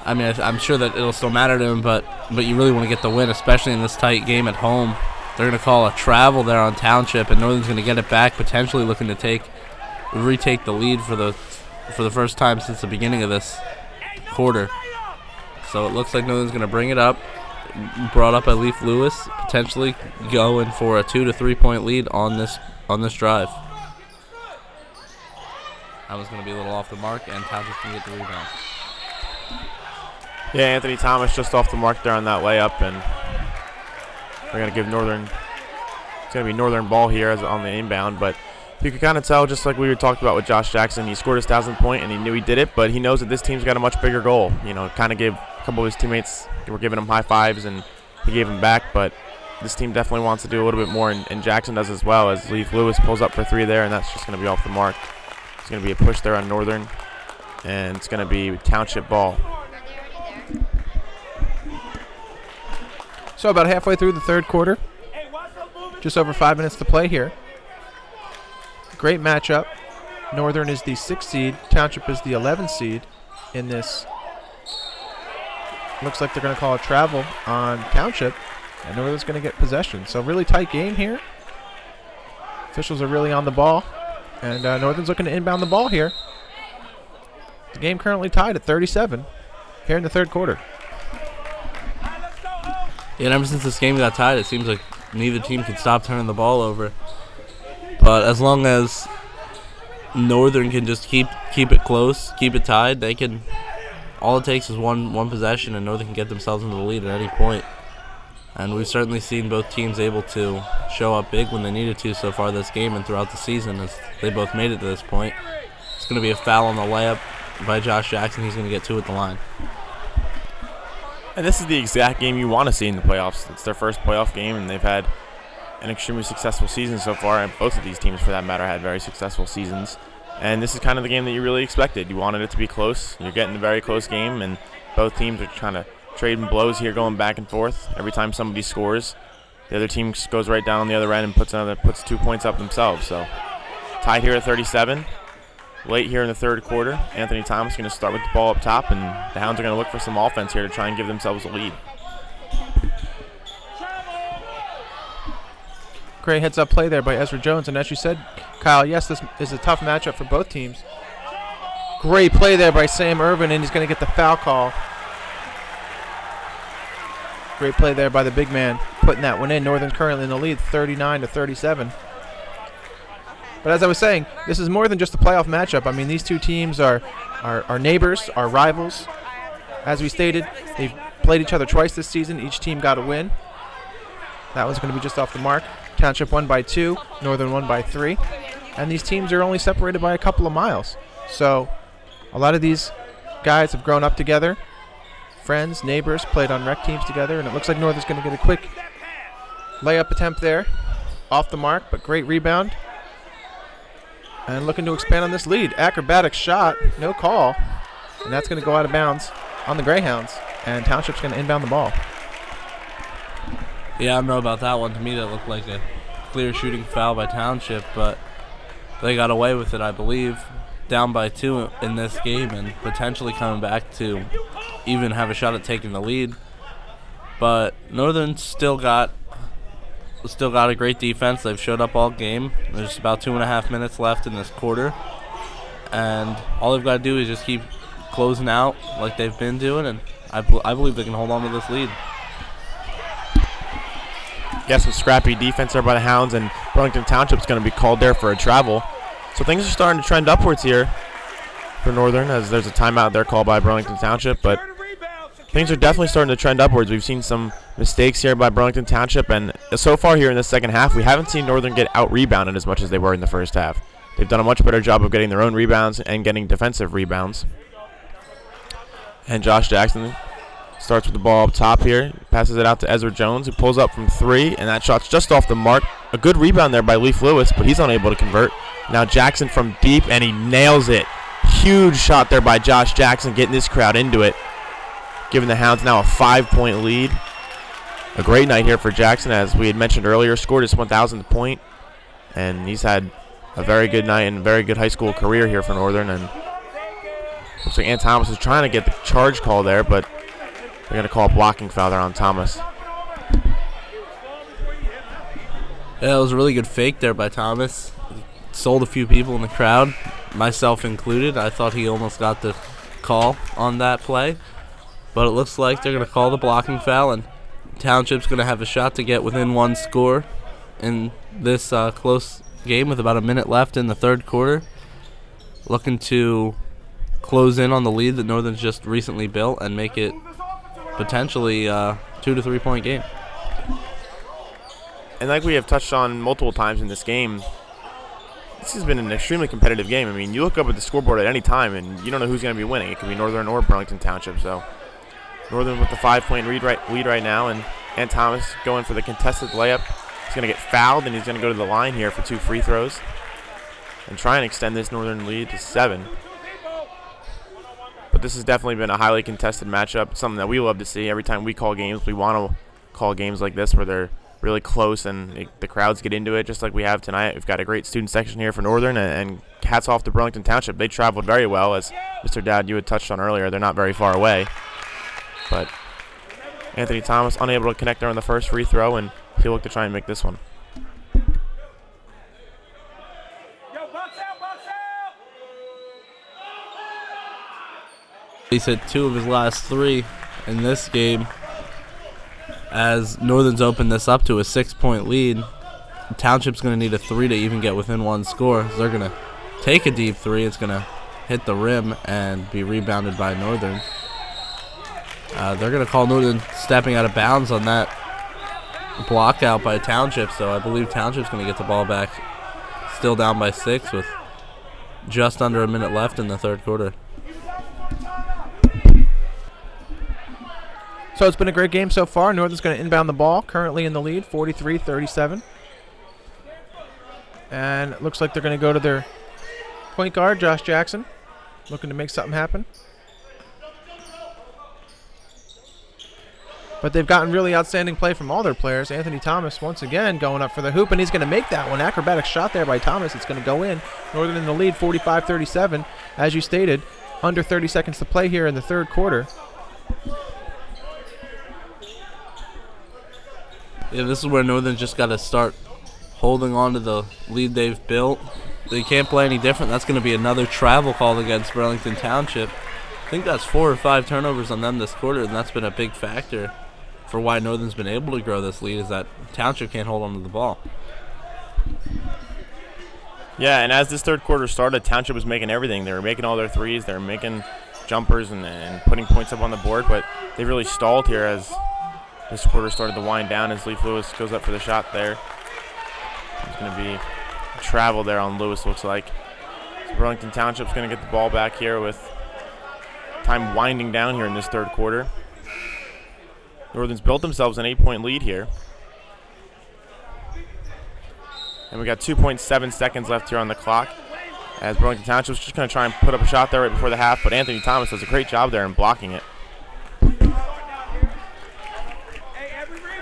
I mean, I'm sure that it'll still matter to him, but you really want to get the win, especially in this tight game at home. They're going to call a travel there on Township, and Northern's going to get it back, potentially looking to retake the lead for the first time since the beginning of this quarter. So it looks like Northern's going to bring it up, brought up by Leaf Lewis, potentially going for a 2 to 3 point lead on this drive. That was going to be a little off the mark, and Townsend's going to get the rebound. Yeah, Anthony Thomas just off the mark there on that layup, and they're going to give Northern, it's going to be Northern ball here as on the inbound, but you can kind of tell, just like we were talking about with Josh Jackson, he scored his 1,000th point and he knew he did it, but he knows that this team's got a much bigger goal. You know, kind of gave a couple of his teammates, were giving him high fives and he gave him back, but this team definitely wants to do a little bit more, and Jackson does as well, as Leaf Lewis pulls up for 3 there, and that's just going to be off the mark. It's going to be a push there on Northern, and it's going to be Township ball. So about halfway through the third quarter, just over 5 minutes to play here. Great matchup. Northern is the 6th seed. Township is the 11th seed in this. Looks like they're going to call a travel on Township, and Northern's going to get possession. So really tight game here. Officials are really on the ball, and Northern's looking to inbound the ball here. The game currently tied at 37 here in the third quarter. Yeah, and ever since this game got tied, it seems like neither team can stop turning the ball over. But as long as Northern can just keep it close, keep it tied, they can. All it takes is one possession, and Northern can get themselves into the lead at any point. And we've certainly seen both teams able to show up big when they needed to so far this game and throughout the season, as they both made it to this point. It's going to be a foul on the layup by Josh Jackson. He's going to get 2 at the line. And this is the exact game you want to see in the playoffs. It's their first playoff game, and they've had an extremely successful season so far, and both of these teams, for that matter, had very successful seasons. And this is kind of the game that you really expected. You wanted it to be close. You're getting a very close game, and both teams are trying to trading blows here, going back and forth. Every time somebody scores, the other team goes right down on the other end and puts 2 points up themselves. So tied here at 37. Late here in the third quarter, Anthony Thomas is going to start with the ball up top, and the Hounds are going to look for some offense here to try and give themselves a lead. Great heads-up play there by Ezra Jones. And as you said, Kyle, yes, this is a tough matchup for both teams. Great play there by Sam Irvin, and he's going to get the foul call. Great play there by the big man, putting that one in. Northern currently in the lead, 39-37. But as I was saying, this is more than just a playoff matchup. I mean, these two teams are neighbors, are rivals. As we stated, they've played each other twice this season. Each team got a win. That one's going to be just off the mark. Township won by 2, Northern won by 3. And these teams are only separated by a couple of miles. So a lot of these guys have grown up together. Friends, neighbors, played on rec teams together. And it looks like Northern's going to get a quick layup attempt there. Off the mark, but great rebound. And looking to expand on this lead. Acrobatic shot, no call. And that's going to go out of bounds on the Greyhounds. And Township's going to inbound the ball. Yeah, I don't know about that one. To me, that looked like a clear shooting foul by Township, but they got away with it, I believe. Down by 2 in this game and potentially coming back to even have a shot at taking the lead. But Northern still got a great defense. They've showed up all game. There's about 2.5 minutes left in this quarter, and all they've got to do is just keep closing out like they've been doing, and I believe they can hold on to this lead. Yeah, some scrappy defense there by the Hounds, and Burlington Township's going to be called there for a travel. So things are starting to trend upwards here for Northern, as there's a timeout there called by Burlington Township, but things are definitely starting to trend upwards. We've seen some mistakes here by Burlington Township, and so far here in the second half, we haven't seen Northern get out-rebounded as much as they were in the first half. They've done a much better job of getting their own rebounds and getting defensive rebounds. And Josh Jackson starts with the ball up top here, passes it out to Ezra Jones, who pulls up from 3, and that shot's just off the mark. A good rebound there by Leaf Lewis, but he's unable to convert. Now Jackson from deep, and he nails it. Huge shot there by Josh Jackson, getting this crowd into it, giving the Hounds now a 5-point lead. A great night here for Jackson, as we had mentioned earlier, scored his 1,000th point, and he's had a very good night and a very good high school career here for Northern. And looks like Ann Thomas is trying to get the charge call there, but they're going to call a blocking foul there on Thomas. Yeah, it was a really good fake there by Thomas. Sold a few people in the crowd, myself included. I thought he almost got the call on that play. But it looks like they're going to call the blocking foul, and Township's going to have a shot to get within 1 score in this close game with about a minute left in the third quarter. Looking to close in on the lead that Northern's just recently built and make it potentially 2 to 3 point game. And like we have touched on multiple times in this game, this has been an extremely competitive game. I mean, you look up at the scoreboard at any time, and you don't know who's going to be winning. It could be Northern or Burlington Township. So Northern with the 5-point lead right now, and Ann Thomas going for the contested layup. He's going to get fouled, and he's going to go to the line here for 2 free throws and try and extend this Northern lead to 7. But this has definitely been a highly contested matchup. It's something that we love to see. Every time we call games, we want to call games like this where they're really close and the crowds get into it, just like we have tonight. We've got a great student section here for Northern, and hats off to Burlington Township. They traveled very well, as Mr. Dowd, you had touched on earlier. They're not very far away. But Anthony Thomas unable to connect there on the first free throw, and he'll look to try and make this one. Yo, box out, box out! He's hit 2 of his last 3 in this game, as Northern's opened this up to a 6-point lead. Township's going to need a 3 to even get within 1 score. So they're going to take a deep 3. It's going to hit the rim and be rebounded by Northern. They're going to call Northern stepping out of bounds on that block out by Township. So I believe Township's going to get the ball back, still down by 6 with just under a minute left in the third quarter. So it's been a great game so far. Northern's going to inbound the ball, currently in the lead, 43-37. And it looks like they're going to go to their point guard, Josh Jackson, looking to make something happen. But they've gotten really outstanding play from all their players. Anthony Thomas once again going up for the hoop, and he's going to make that one. Acrobatic shot there by Thomas. It's going to go in. Northern in the lead, 45-37. As you stated, under 30 seconds to play here in the third quarter. Yeah, this is where Northern just got to start holding on to the lead they've built. They can't play any different. That's going to be another travel call against Burlington Township. I think that's 4 or 5 turnovers on them this quarter, and that's been a big factor for why Northern's been able to grow this lead, is that Township can't hold on to the ball. Yeah, and as this third quarter started, Township was making everything. They were making all their threes. They were making jumpers and putting points up on the board, but they really stalled here as this quarter started to wind down as Leif Lewis goes up for the shot there. There's going to be a travel there on Lewis, looks like. So Burlington Township's going to get the ball back here with time winding down here in this third quarter. Northern's built themselves an 8-point lead here. And we got 2.7 seconds left here on the clock as Burlington Township's just going to try and put up a shot there right before the half, but Anthony Thomas does a great job there in blocking it.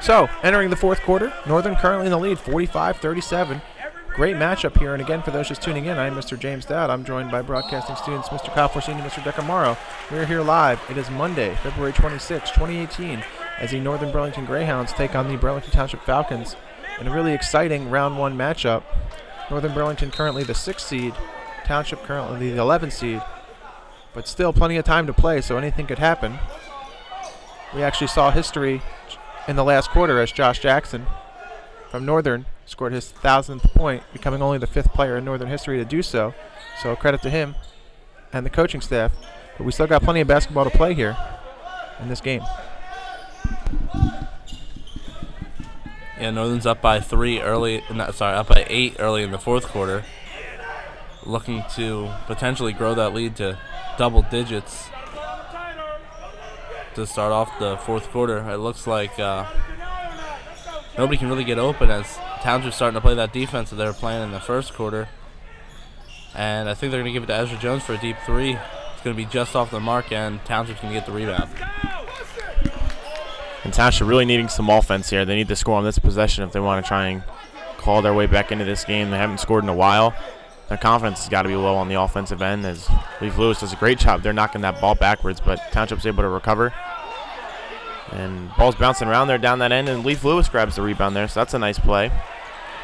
So, entering the fourth quarter, Northern currently in the lead, 45-37. Great matchup here, and again, for those just tuning in, I'm Mr. James Dowd. I'm joined by broadcasting students Mr. Kyle Forsini and Mr. Decamaro. We're here live. It is Monday, February 26, 2018, as the Northern Burlington Greyhounds take on the Burlington Township Falcons in a really exciting round one matchup. Northern Burlington currently the 6th seed, Township currently the 11th seed, but still plenty of time to play, so anything could happen. We actually saw history in the last quarter as Josh Jackson from Northern scored his 1,000th point, becoming only the 5th player in Northern history to do so. So credit to him and the coaching staff. But we still got plenty of basketball to play here in this game. Yeah, Northern's up by 8 early in the fourth quarter, looking to potentially grow that lead to double digits to start off the fourth quarter. It looks like nobody can really get open as Township's starting to play that defense that they were playing in the first quarter. And I think they're going to give it to Ezra Jones for a deep three. It's going to be just off the mark, and Township's going to get the rebound. And Township really needing some offense here. They need to score on this possession if they want to try and call their way back into this game. They haven't scored in a while. Their confidence has got to be low on the offensive end as Leif Lewis does a great job. They're knocking that ball backwards, but Township's able to recover. And ball's bouncing around there down that end, and Leif Lewis grabs the rebound there, so that's a nice play.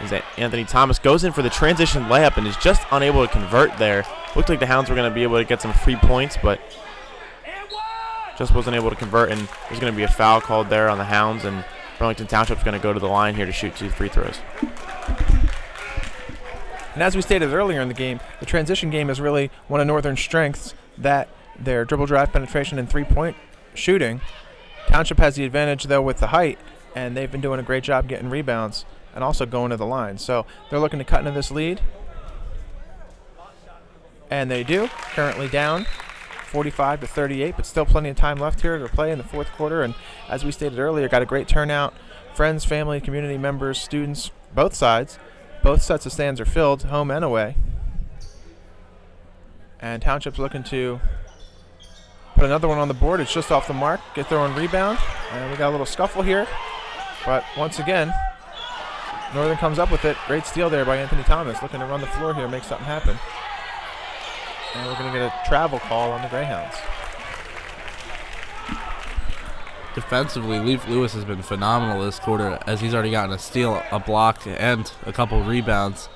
As Anthony Thomas goes in for the transition layup and is just unable to convert there. Looked like the Hounds were going to be able to get some free points, but just wasn't able to convert, and there's going to be a foul called there on the Hounds, and Burlington Township's going to go to the line here to shoot 2 free throws. And as we stated earlier in the game, the transition game is really one of Northern's strengths, that their dribble drive penetration and three-point shooting. Township has the advantage, though, with the height, and they've been doing a great job getting rebounds and also going to the line. So they're looking to cut into this lead. And they do. Currently down 45-38, but still plenty of time left here to play in the fourth quarter. And as we stated earlier, got a great turnout. Friends, family, community members, students, both sides. Both sets of stands are filled, home and away. And Township's looking to put another one on the board. It's just off the mark. Get their own rebound. And we got a little scuffle here. But once again, Northern comes up with it. Great steal there by Anthony Thomas. Looking to run the floor here, make something happen. And we're going to get a travel call on the Greyhounds. Defensively, Leif Lewis has been phenomenal this quarter as he's already gotten a steal, a block, and a couple rebounds.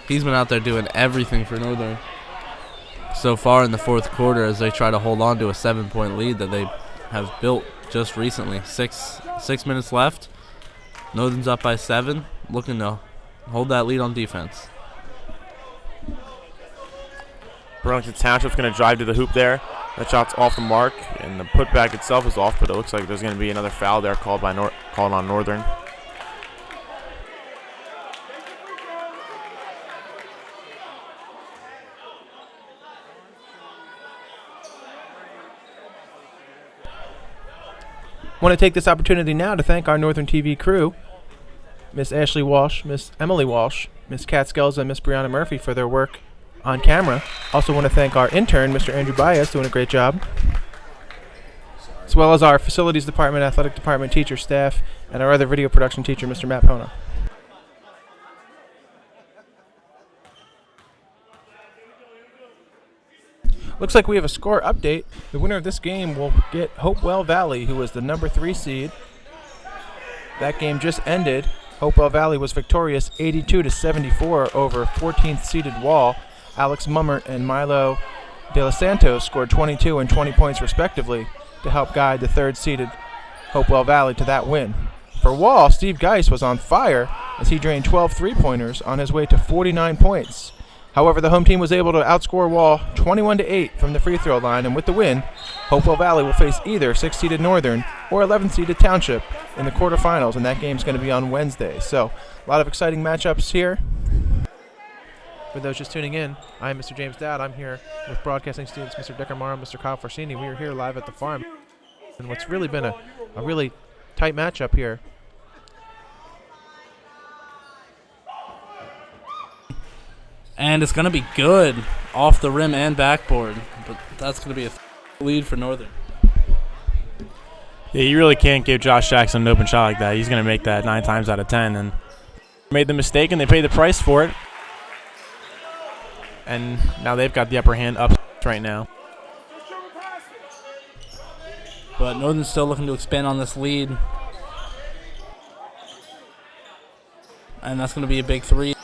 He's been out there doing everything for Northern so far in the fourth quarter as they try to hold on to a 7-point lead that they have built just recently. Six minutes left. Northern's up by 7, looking to hold that lead on defense. Burlington Township's going to drive to the hoop there. That shot's off the mark, and the putback itself is off, but it looks like there's going to be another foul there called on Northern. Want to take this opportunity now to thank our Northern TV crew Miss Ashley Walsh, Miss Emily Walsh, Miss Kat Skells, and Miss Brianna Murphy for their work on camera. Also want to thank our intern, Mr. Andrew Baez, doing a great job, as well as our facilities department, athletic department teacher, staff, and our other video production teacher, Mr. Matt Pona. Looks like we have a score update. The winner of this game will get Hopewell Valley, who was the number 3 seed. That game just ended. Hopewell Valley was victorious 82-74 over 14th seeded Wall. Alex Mummert and Milo De Los Santos scored 22 and 20 points respectively to help guide the 3rd seeded Hopewell Valley to that win. For Wall, Steve Geis was on fire as he drained 12 three-pointers on his way to 49 points. However, the home team was able to outscore Wall 21-8 from the free throw line, and with the win, Hopewell Valley will face either 6th-seeded Northern or 11th-seeded Township in the quarterfinals, and that game's going to be on Wednesday. So, a lot of exciting matchups here. For those just tuning in, I'm Mr. James Dowd. I'm here with broadcasting students Mr. Decker Morrow and Mr. Kyle Forsini. We are here live at the farm, and what's really been a really tight matchup here. And it's going to be good off the rim and backboard. But that's going to be a lead for Northern. Yeah, you really can't give Josh Jackson an open shot like that. He's going to make that 9 times out of 10. And made the mistake, and they paid the price for it. And now they've got the upper hand up right now. But Northern's still looking to expand on this lead. And that's going to be a big 3.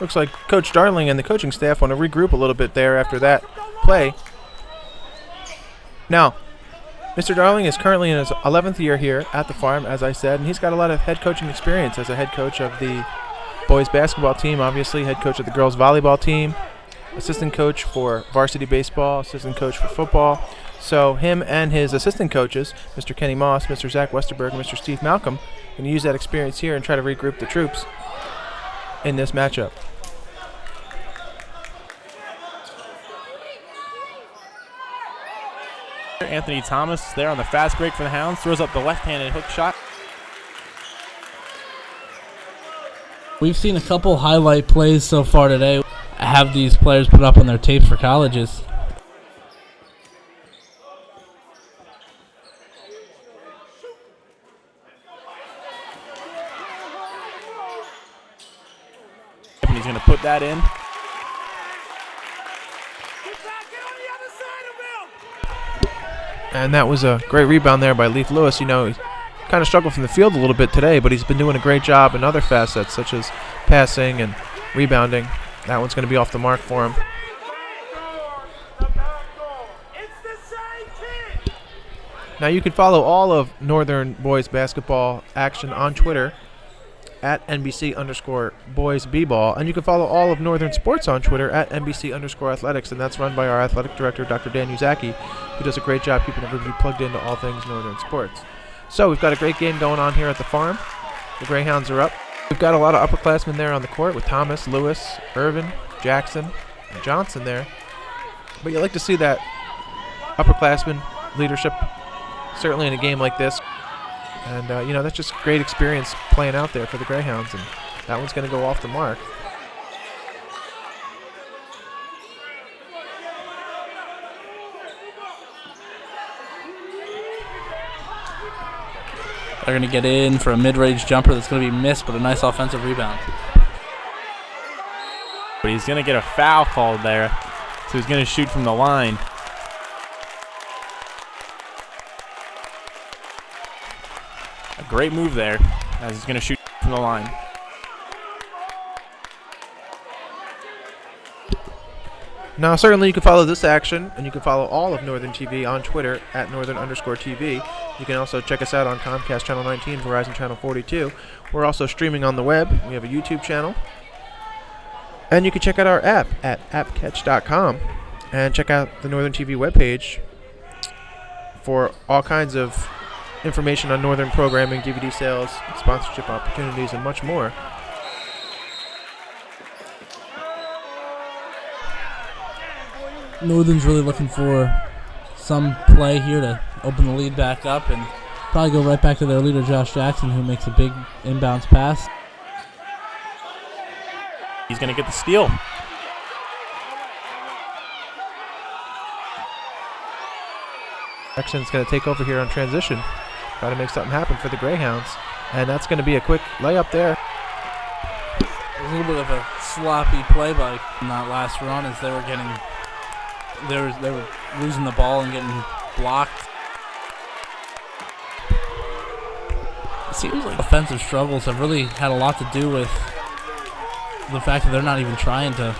Looks like Coach Darling and the coaching staff want to regroup a little bit there after that play. Now, Mr. Darling is currently in his 11th year here at the farm, as I said, and he's got a lot of head coaching experience as a head coach of the boys basketball team, obviously, head coach of the girls volleyball team, assistant coach for varsity baseball, assistant coach for football. So him and his assistant coaches, Mr. Kenny Moss, Mr. Zach Westerberg, and Mr. Steve Malcolm, can use that experience here and try to regroup the troops in this matchup. Anthony Thomas there on the fast break for the Hounds. Throws up the left-handed hook shot. We've seen a couple highlight plays so far today. Have these players put up on their tapes for colleges. And he's going to put that in. And that was a great rebound there by Leif Lewis. You know, he kind of struggled from the field a little bit today, but he's been doing a great job in other facets, such as passing and rebounding. That one's going to be off the mark for him. Now you can follow all of Northern boys basketball action on Twitter at NBC_boysbball, and you can follow all of Northern sports on Twitter at NBC_athletics, and that's run by our athletic director, Dr. Dan Uzaki, who does a great job keeping everybody plugged into all things Northern sports. So we've got a great game going on here at the farm. The Greyhounds are up. We've got a lot of upperclassmen there on the court with Thomas, Lewis, Irvin, Jackson, and Johnson there. But you like to see that upperclassmen leadership, certainly in a game like this. And, you know, that's just great experience playing out there for the Greyhounds, and that one's going to go off the mark. They're going to get in for a mid-range jumper that's going to be missed, but a nice offensive rebound. But he's going to get a foul called there, so he's going to shoot from the line. A great move there, as he's going to shoot from the line. Now, certainly you can follow this action, and you can follow all of Northern TV on Twitter at Northern_TV. You can also check us out on Comcast Channel 19, Verizon Channel 42. We're also streaming on the web. We have a YouTube channel. And you can check out our app at appcatch.com and check out the Northern TV webpage for all kinds of information on Northern programming, DVD sales, sponsorship opportunities, and much more. Northern's really looking for some play here to open the lead back up and probably go right back to their leader, Josh Jackson, who makes a big inbounds pass. He's going to get the steal. Jackson's going to take over here on transition. Try to make something happen for the Greyhounds. And that's going to be a quick layup there. A little bit of a sloppy play by in that last run as they were losing the ball and getting blocked. It seems like offensive struggles have really had a lot to do with the fact that they're not even trying to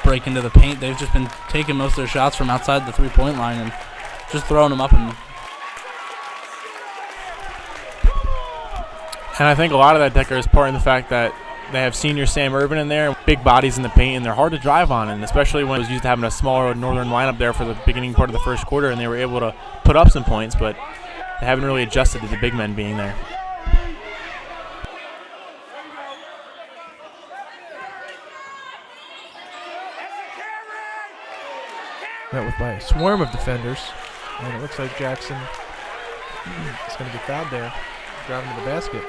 break into the paint. They've just been taking most of their shots from outside the three-point line and just throwing them up. And I think a lot of that, Decker, is part in the fact that they have senior Sam Irvin in there, big bodies in the paint, and they're hard to drive on, and especially when it was used to having a smaller Northern lineup there for the beginning part of the first quarter, and they were able to put up some points, but they haven't really adjusted to the big men being there. Met with by a swarm of defenders. And it looks like Jackson is going to get fouled there, driving to the basket.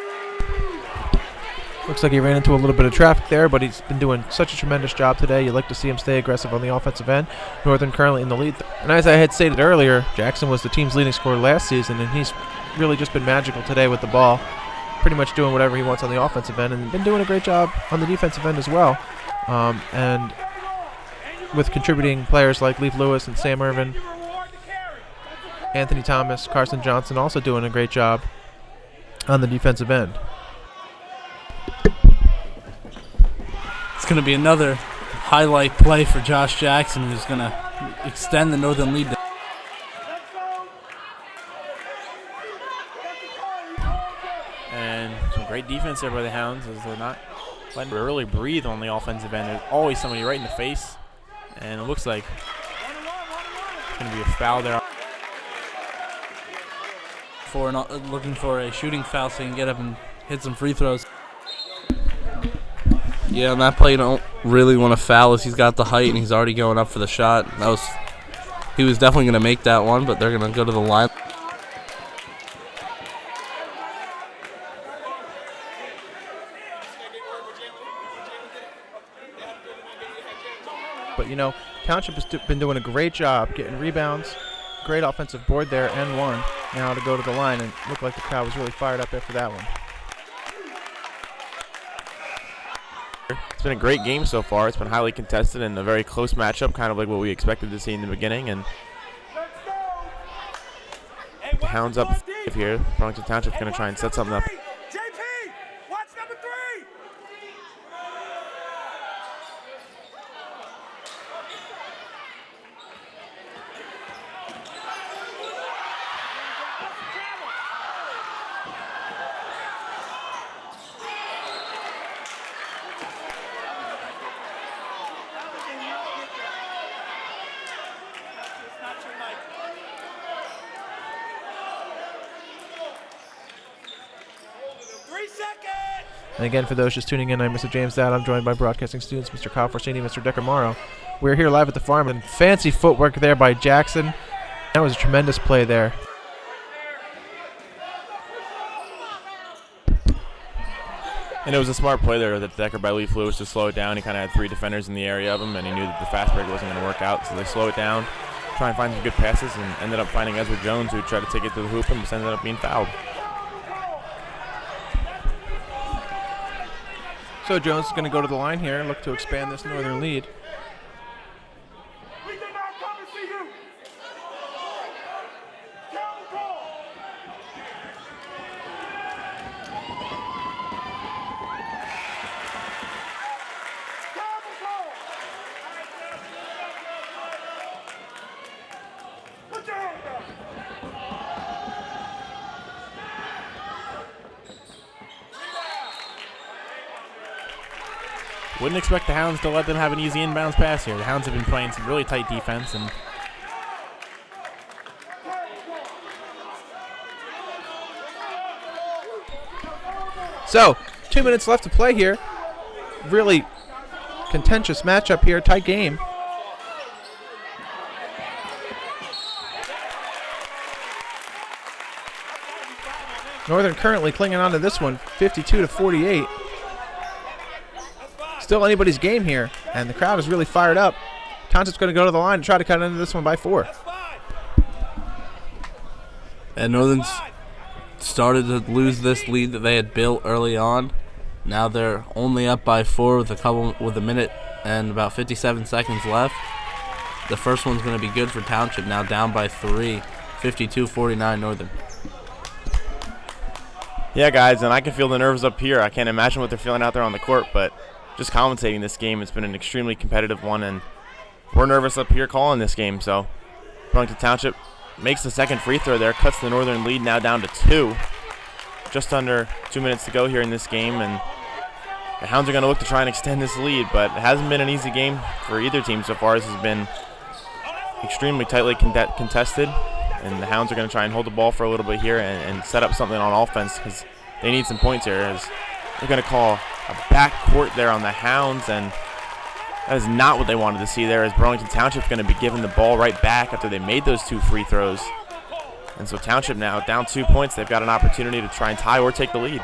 Looks like he ran into a little bit of traffic there, but he's been doing such a tremendous job today. You'd like to see him stay aggressive on the offensive end. Northern currently in the lead. And as I had stated earlier, Jackson was the team's leading scorer last season, and he's really just been magical today with the ball, pretty much doing whatever he wants on the offensive end, and been doing a great job on the defensive end as well. And with contributing players like Leif Lewis and Sam Irvin, Anthony Thomas, Carson Johnson also doing a great job on the defensive end. it's going to be another highlight play for Josh Jackson, who's going to extend the Northern lead. And some great defense there by the Hounds as they're not letting them really breathe on the offensive end. There's always somebody right in the face, and it looks like it's going to be a foul there. Looking for a shooting foul so he can get up and hit some free throws. Yeah, on that play, you don't really want to foul as he's got the height and he's already going up for the shot. He was definitely going to make that one, but they're going to go to the line. But, you know, Township has been doing a great job getting rebounds. Great offensive board there and one. Now to go to the line, and looked like the crowd was really fired up after that one. It's been a great game so far. It's been highly contested and a very close matchup, kind of like what we expected to see in the beginning. And the Hounds up here. Burlington Township's going to try and set something up. JP, watch number 3. And again, for those just tuning in, I'm Mr. James Dowd. I'm joined by broadcasting students, Mr. Kyle Forsini, Mr. Decker Morrow. We're here live at the farm, and fancy footwork there by Jackson. That was a tremendous play there. And it was a smart play there that Decker by Leif Lewis to slow it down. He kind of had 3 defenders in the area of him, and he knew that the fast break wasn't going to work out. So they slow it down, try and find some good passes, and ended up finding Ezra Jones, who tried to take it to the hoop and just ended up being fouled. So Jones is going to go to the line here and look to expand this Northern lead. We did not come to see you. Count the call. Count the call. Put your hand down. Wouldn't expect the Hounds to let them have an easy inbounds pass here. The Hounds have been playing some really tight defense, and So, 2 minutes left to play here. Really contentious matchup here, tight game. Northern currently clinging on to this one, 52-48. Still anybody's game here, and the crowd is really fired up. Township's going to go to the line and try to cut into this one by 4. And Northern's started to lose this lead that they had built early on. Now they're only up by 4 with a minute and about 57 seconds left. The first one's going to be good for Township, now down by 3, 52-49 Northern. Yeah, guys, and I can feel the nerves up here. I can't imagine what they're feeling out there on the court, but just commentating this game, it's been an extremely competitive one, and we're nervous up here calling this game. So Burlington Township makes the second free throw there, cuts the Northern lead now down to 2. Just under 2 minutes to go here in this game, and the Hounds are going to look to try and extend this lead, but it hasn't been an easy game for either team so far. This has been extremely tightly contested, and the Hounds are going to try and hold the ball for a little bit here and set up something on offense because they need some points here. As they're going to call a backcourt there on the Hounds, and that is not what they wanted to see there, as Burlington Township's going to be giving the ball right back after they made those 2 free throws. And so Township now down 2 points. They've got an opportunity to try and tie or take the lead.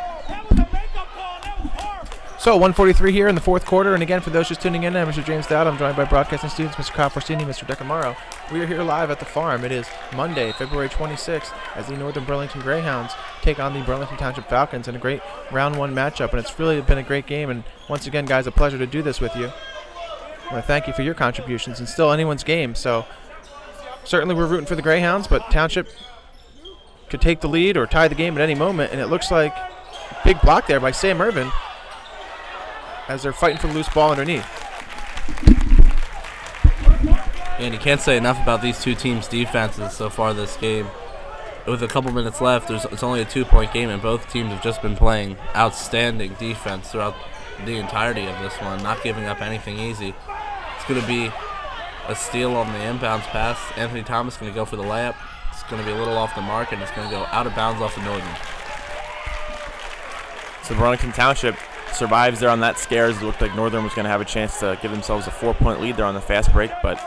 So 1:43 here in the fourth quarter, and again, for those just tuning in, I'm Mr. James Dowd. I'm joined by broadcasting students, Mr. Kyle Forsini, Mr. Decker Morrow. We are here live at the farm. It is Monday, February 26th, as the Northern Burlington Greyhounds take on the Burlington Township Falcons in a great round 1 matchup, and it's really been a great game. And once again, guys, a pleasure to do this with you. I want to thank you for your contributions, and still anyone's game. So certainly we're rooting for the Greyhounds, but Township could take the lead or tie the game at any moment, and it looks like a big block there by Sam Irvin as they're fighting for the loose ball underneath. And you can't say enough about these two teams' defenses so far this game. With a couple minutes left, it's only a 2-point game, and both teams have just been playing outstanding defense throughout the entirety of this one, not giving up anything easy. It's going to be a steal on the inbounds pass. Anthony Thomas going to go for the layup. It's going to be a little off the mark, and it's going to go out of bounds off the Northern. So Burlington Township survives there on that scare, as it looked like Northern was going to have a chance to give themselves a 4-point lead there on the fast break, but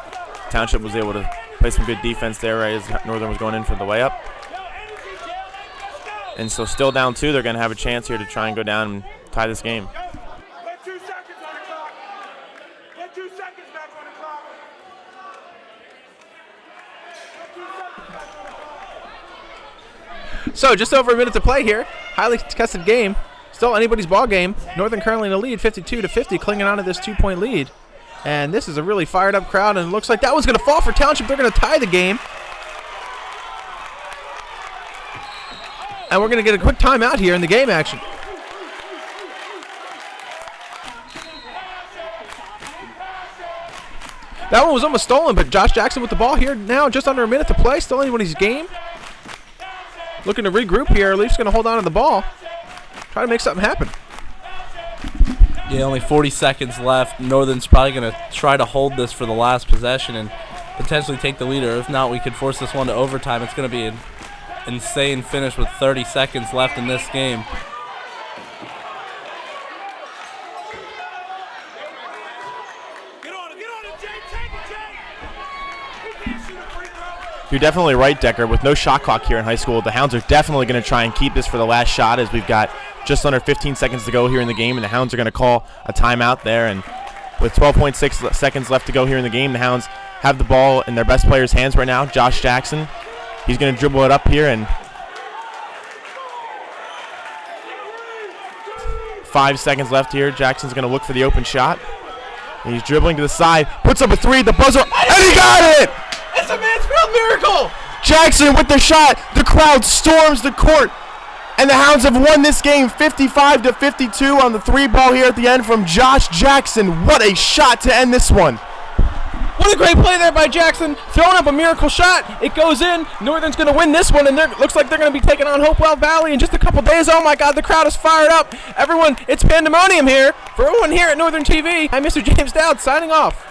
Township was able to play some good defense there right as Northern was going in for the layup. And so still down 2, they're going to have a chance here to try and go down and tie this game. Let 2 seconds on the clock. Let 2 seconds back on the clock. Let 2 seconds back on the clock. So just over a minute to play here. Highly contested game. Still anybody's ball game. Northern currently in the lead, 52-50, clinging on to this 2-point lead. And this is a really fired up crowd, and it looks like that one's going to fall for Township. They're going to tie the game. And we're going to get a quick timeout here in the game action. That one was almost stolen, but Josh Jackson with the ball here now, just under a minute to play. Still anybody's game. Looking to regroup here. Leafs going to hold on to the ball. Try to make something happen. Yeah, only 40 seconds left. Northern's probably going to try to hold this for the last possession and potentially take the lead, or if not, we could force this one to overtime. It's going to be an insane finish with 30 seconds left in this game. You're definitely right, Decker. With no shot clock here in high school, the Hounds are definitely going to try and keep this for the last shot, as we've got just under 15 seconds to go here in the game, and the Hounds are going to call a timeout there. And with 12.6 seconds left to go here in the game, the Hounds have the ball in their best player's hands right now, Josh Jackson. He's going to dribble it up here, and 5 seconds left here. Jackson's going to look for the open shot. And he's dribbling to the side, puts up a 3, the buzzer, and he got it! It's a Mansfield miracle! Jackson with the shot. The crowd storms the court. And the Hounds have won this game 55-52 on the 3 ball here at the end from Josh Jackson. What a shot to end this one. What a great play there by Jackson. Throwing up a miracle shot. It goes in. Northern's going to win this one, and looks like they're going to be taking on Hopewell Valley in just a couple days. Oh, my God, the crowd is fired up. Everyone, it's pandemonium here. For everyone here at Northern TV, I'm Mr. James Dowd signing off.